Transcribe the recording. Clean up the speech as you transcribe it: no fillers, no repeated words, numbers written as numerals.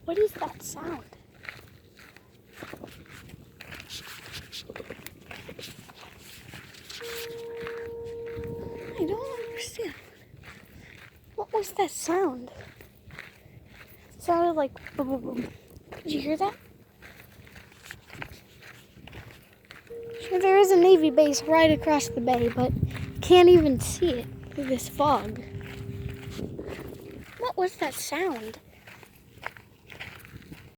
What is that sound? I don't understand. What was that sound? It sounded like boom, boom, boom. Did you hear that? Sure, there is a Navy base right across the bay, but can't even see it through this fog. What was that sound?